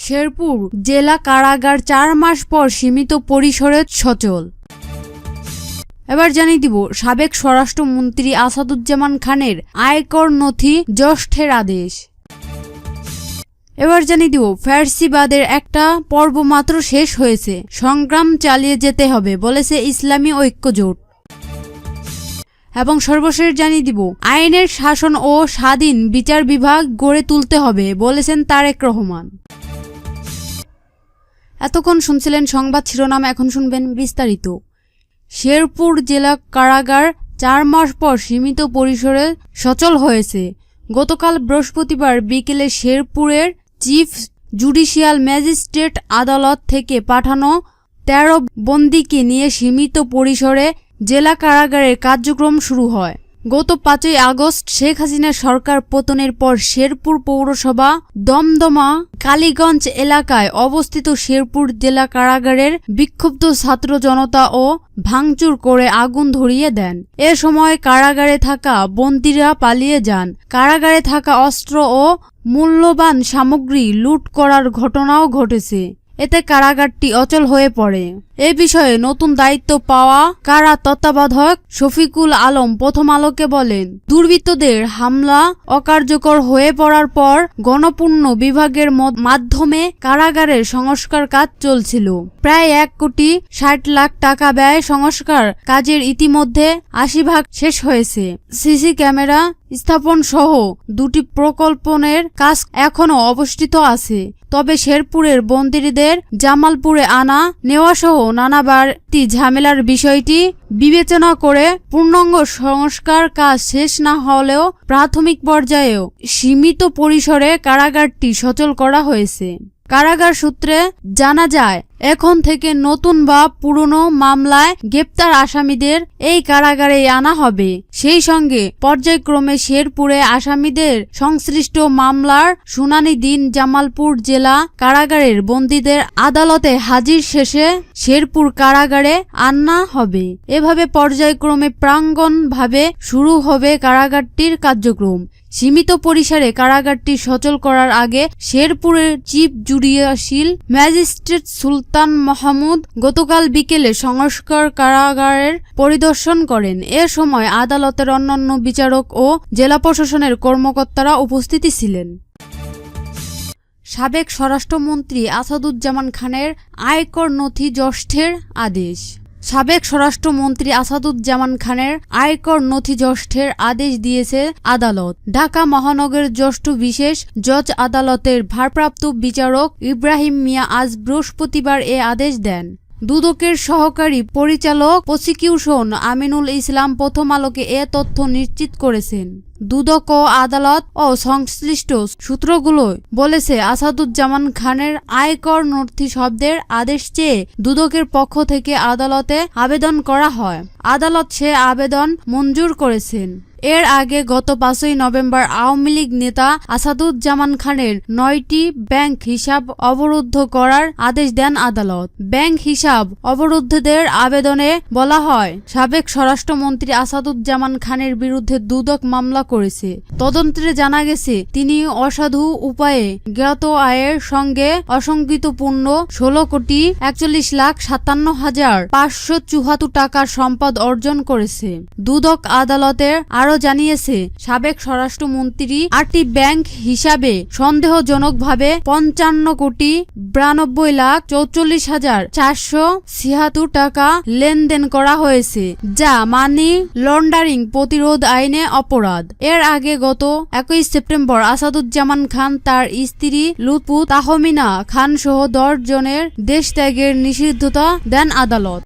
শেরপুর জেলা কারাগার ৪ মাস পর সীমিত পরিসরে সচল। এবার জানিয়ে দিব সাবেক স্বরাষ্ট্রমন্ত্রী আসাদুজ্জামান খানের আয়কর নথি জ্যেষ্ঠের আদেশ। এবার জানিয়ে দিব ফ্যাসিবাদের একটা পর্ব মাত্র শেষ হয়েছে, সংগ্রাম চালিয়ে যেতে হবে বলেছে ইসলামী ঐক্য জোট। এবং সর্বশেষ জানিয়ে দিব আইনের শাসন ও স্বাধীন বিচার বিভাগ গড়ে তুলতে হবে বলেছেন তারেক রহমান। এতক্ষণ শুনছিলেন সংবাদ শিরোনাম, এখন শুনবেন বিস্তারিত। শেরপুর জেলা কারাগার ৪ মাস পর সীমিত পরিসরে সচল হয়েছে। গতকাল বৃহস্পতিবার বিকেলে শেরপুরের চিফ জুডিশিয়াল ম্যাজিস্ট্রেট আদালত থেকে পাঠানো ১৩ বন্দীকে নিয়ে সীমিত পরিসরে জেলা কারাগারের কার্যক্রম শুরু হয়। গত ৫ই আগস্ট শেখ হাসিনার সরকার পতনের পর শেরপুর পৌরসভা দমদমা কালীগঞ্জ এলাকায় অবস্থিত শেরপুর জেলা কারাগারের বিক্ষুব্ধ ছাত্র জনতা ও ভাঙচুর করে আগুন ধরিয়ে দেন। এ সময় কারাগারে থাকা বন্দীরা পালিয়ে যান। কারাগারে থাকা অস্ত্র ও মূল্যবান সামগ্রী লুট করার ঘটনাও ঘটেছে। এতে কারাগারটি অচল হয়ে পড়ে। এ বিষয়ে নতুন দায়িত্ব পাওয়া কারা তত্ত্বাবধায়ক শফিকুল আলম প্রথম আলোকে বলেন, দুর্বৃত্তদের হামলা অকার্যকর হয়ে পড়ার পর গণপূর্ণ বিভাগের মাধ্যমে কারাগারের সংস্কার কাজ চলছিল। প্রায় ১,৬০,০০,০০০ টাকা ব্যয় সংস্কার কাজের ইতিমধ্যে ৮০% শেষ হয়েছে। সিসি ক্যামেরা স্থাপন সহ ২টি প্রকল্পনের কাজ এখনও অবশিষ্ট আছে। তবে শেরপুরের বন্দীদের জামালপুরে আনা নেওয়া সহ নানা বাড়তি ঝামেলার বিষয়টি বিবেচনা করে পূর্ণাঙ্গ সংস্কার কাজ শেষ না হলেও প্রাথমিক পর্যায়েও সীমিত পরিসরে কারাগারটি সচল করা হয়েছে। কারাগার সূত্রে জানা যায়, এখন থেকে নতুন বা পুরনো মামলায় গ্রেপ্তার আসামিদের এই কারাগারে আনা হবে। সেই সঙ্গে পর্যায়ক্রমে শেরপুরে আসামিদের সংশ্লিষ্ট মামলার শুনানি দিন জামালপুর জেলা কারাগারের বন্দীদের আদালতে হাজির শেষে শেরপুর কারাগারে আনা হবে। এভাবে পর্যায়ক্রমে প্রাঙ্গণভাবে শুরু হবে কারাগারটির কার্যক্রম। সীমিত পরিসরে কারাগারটি সচল করার আগে শেরপুরের চিফ জুডিশিয়াল ম্যাজিস্ট্রেট সুলতান মাহমুদ গতকাল বিকেলে সংস্কার কারাগারের পরিদর্শন করেন। এ সময় আদালতের অন্যান্য বিচারক ও জেলা প্রশাসনের কর্মকর্তারা উপস্থিত ছিলেন। সাবেক স্বরাষ্ট্রমন্ত্রী আসাদুজ্জামান খানের আয়কর নথি জ্যেষ্ঠের আদেশ। সাবেক স্বরাষ্ট্রমন্ত্রী আসাদুজ্জামান খানের আয়কর নথি জ্যেষ্ঠের আদেশ দিয়েছে আদালত। ঢাকা মহানগর জ্যেষ্ঠ বিশেষ জজ আদালতের ভারপ্রাপ্ত বিচারক ইব্রাহিম মিয়া আজ বৃহস্পতিবার এ আদেশ দেন। দুদকের সহকারী পরিচালক প্রসিকিউশন আমিনুল ইসলাম প্রথম আলোকে এ তথ্য নিশ্চিত করেছেন। দুদক ও আদালত ও সংশ্লিষ্ট সূত্রগুলো বলেছে, আসাদুজ্জামান খানের আয়কর নথি শব্দের আদেশ চেয়ে দুদকের পক্ষ থেকে আদালতে আবেদন করা হয়। আদালত সে আবেদন মঞ্জুর করেছেন। এর আগে গত ৫ই নভেম্বর আওয়ামী লীগ নেতা আসাদুজ্জামান খানের ৯টি ব্যাংক হিসাব অবরুদ্ধ করার আদেশ দেন আদালত। ব্যাংক হিসাব অবরুদ্ধদের আবেদনে বলা হয়, সাবেক স্বরাষ্ট্রমন্ত্রী আসাদুজ্জামান খানের বিরুদ্ধে দুদক মামলা করেছে। তদন্তে জানা গেছে, তিনি অসাধু উপায়ে জ্ঞাত আয়ের সঙ্গে অসংগঠিত পূর্ণ ১৬,৫৭,৫৭৪ টাকার সম্পদ অর্জন করেছে। দুদক আদালতের আরো জানিয়েছে, সাবেক স্বরাষ্ট্রমন্ত্রী ৮টি ব্যাংক হিসাবে সন্দেহজনকভাবে ৫৫,৪৪,৪৭৬ টাকা লেনদেন করা হয়েছে, যা মানি লন্ডারিং প্রতিরোধ আইনে অপরাধ। এর আগে গত ২১ সেপ্টেম্বর আসাদুজ্জামান খান তার স্ত্রী লুৎফু তাহমিনা খান সহ ১০ জনের দেশত্যাগের নিষিদ্ধতা দেন আদালত।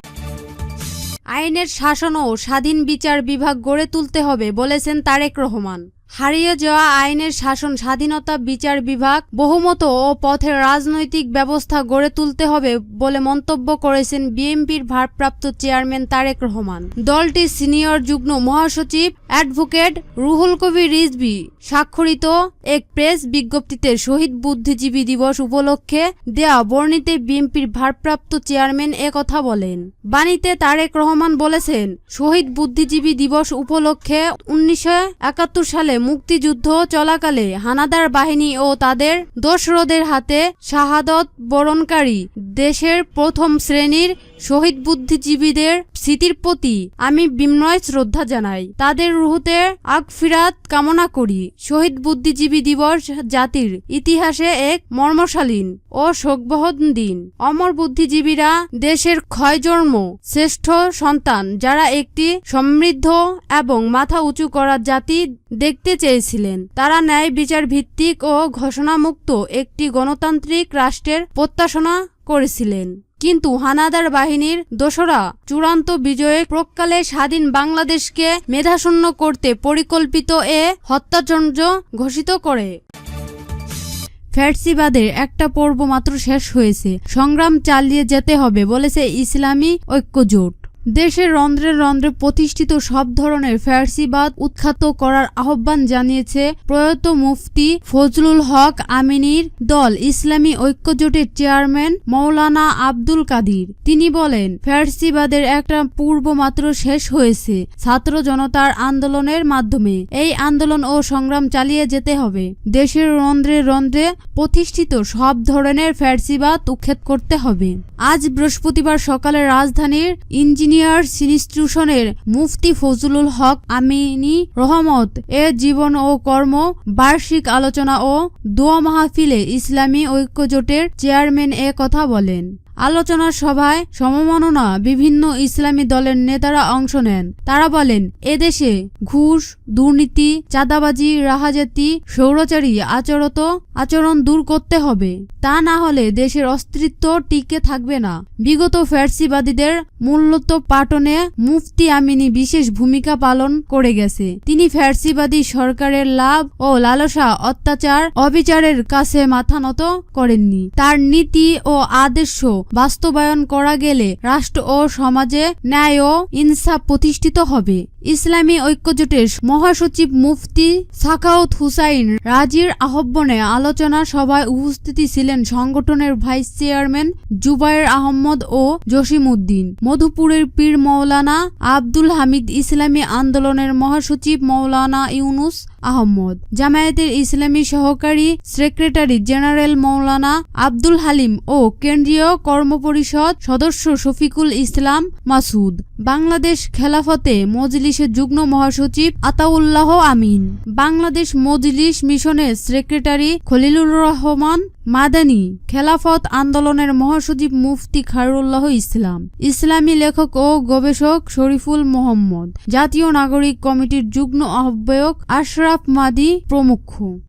আইনের শাসন ও স্বাধীন বিচার বিভাগ গড়ে তুলতে হবে বলেছেন তারেক রহমান। হারিয়ে যাওয়া আইনের শাসন, স্বাধীনতা, বিচার বিভাগ, বহুমত ও পথের রাজনৈতিক ব্যবস্থা গড়ে তুলতে হবে বলে মন্তব্য করেছেন বিএনপির ভারপ্রাপ্ত চেয়ারম্যান তারেক রহমান। দলটির সিনিয়র যুগ্ম মহাসচিব অ্যাডভোকেট রুহুল কবির রিজভী স্বাক্ষরিত এক প্রেস বিজ্ঞপ্তিতে শহীদ বুদ্ধিজীবী দিবস উপলক্ষে দেয়া বর্ণিতে বিএনপির ভারপ্রাপ্ত চেয়ারম্যান একথা বলেন। বাণীতে তারেক রহমান বলেছেন, শহীদ বুদ্ধিজীবী দিবস উপলক্ষে ১৯৭১ সালে মুক্তিযুদ্ধ চলাকালে হানাদার বাহিনী ও তাদের দোসরদের হাতে শাহাদত বরণকারী দেশের প্রথম শ্রেণীর শহীদ বুদ্ধিজীবীদের স্মৃতির প্রতি আমি বিনয় শ্রদ্ধা জানাই। তাদের রুহুতে আগফিরাত কামনা করি। শহীদ বুদ্ধিজীবী দিবস জাতির ইতিহাসে এক মর্মশালীন ও শোকবহ দিন। অমর বুদ্ধিজীবীরা দেশের ক্ষয়জন্ম শ্রেষ্ঠ সন্তান, যারা একটি সমৃদ্ধ এবং মাথা উঁচু করা জাতি দেখতে চেয়েছিলেন। তারা ন্যায় বিচার ভিত্তিক ও ঘোষণামুক্ত একটি গণতান্ত্রিক রাষ্ট্রের প্রত্যাশা করেছিলেন। কিন্তু হানাদার বাহিনীর দোসরা চূড়ান্ত বিজয়ে প্রকালে স্বাধীন বাংলাদেশকে মেধাশূন্য করতে পরিকল্পিত এ হত্যাযজ্ঞ ঘোষিত করে। ফ্যাসিবাদের একটা পর্ব মাত্র শেষ হয়েছে, সংগ্রাম চালিয়ে যেতে হবে বলেছে ইসলামী ঐক্যজোট। দেশের রন্ধ্রে রন্ধ্রে প্রতিষ্ঠিত সব ধরনের ফ্যাসিবাদ উৎখাত করার আহ্বান জানিয়েছে প্রয়াত মুফতি ফজলুল হক আমিনীর দল ইসলামী ঐক্যজোটের চেয়ারম্যান মৌলানা আব্দুল কাদির। তিনি বলেন, ফ্যাসিবাদের একটা পূর্ব মাত্র শেষ হয়েছে ছাত্র জনতার আন্দোলনের মাধ্যমে। এই আন্দোলন ও সংগ্রাম চালিয়ে যেতে হবে। দেশের রন্ধ্রে রন্ধ্রে প্রতিষ্ঠিত সব ধরনের ফ্যাসিবাদ উৎখাত করতে হবে। আজ বৃহস্পতিবার সকালে রাজধানীর ইঞ্জিনিয়ার্স ইনস্টিটিউশনের মুফতি ফজলুল হক আমিনী রহমত এর জীবন ও কর্ম বার্ষিক আলোচনা ও দোয়া মাহফিলে ইসলামী ঐক্যজোটের চেয়ারম্যান এ কথা বলেন। আলোচনা সভায় সমমননা বিভিন্ন ইসলামী দলের নেতারা অংশ নেন। তারা বলেন, এদেশে ঘুষ, দুর্নীতি, চাঁদাবাজি, রাহাজাতি, স্বৈরাচারী আচরণ দূর করতে হবে। তা না হলে দেশের অস্তিত্ব টিকে থাকবে না। বিগত ফ্যাসিবাদীদের মূল্যোৎপাটনে মুফতি আমিনী বিশেষ ভূমিকা পালন করে গেছে। তিনি ফ্যাসিবাদী সরকারের লাভ ও লালসা, অত্যাচার, অবিচারের কাছে মাথা নত করেননি। তার নীতি ও আদর্শ বাস্তবায়ন করা গেলে রাষ্ট্র ও সমাজে ন্যায় ও ইনসাফ প্রতিষ্ঠিত হবে। ইসলামী ঐক্যজোটের মহাসচিব মুফতি সাখাওয়াত হুসাইন রাজির আহ্বানে আলোচনা সভায় উপস্থিত ছিলেন সংগঠনের ভাইস চেয়ারম্যান জুবায়ের আহমদ ও জসিমউদ্দিন, মধুপুরের পীর মৌলানা আব্দুল হামিদ, ইসলামী আন্দোলনের মহাসচিব মৌলানা ইউনুস আহমদ, জামায়াতের ইসলামী সহকারী সেক্রেটারি জেনারেল মৌলানা আব্দুল হালিম ও কেন্দ্রীয় কর্মপরিষদ সদস্য শফিকুল ইসলাম মাসুদ, বাংলাদেশ খেলাফতে মজলিসের যুগ্ম মহাসচিব আতাউল্লাহ আমিন, বাংলাদেশ মজলিস মিশনের সেক্রেটারি খলিলুর রহমান মাদানী, খেলাফত আন্দোলনের মহাসচিব মুফতি খায়রুল্লাহ ইসলাম, ইসলামী লেখক ও গবেষক শরীফুল মোহাম্মদ, জাতীয় নাগরিক কমিটির যুগ্ম আহ্বায়ক আশরাফ মাদি প্রমুখ।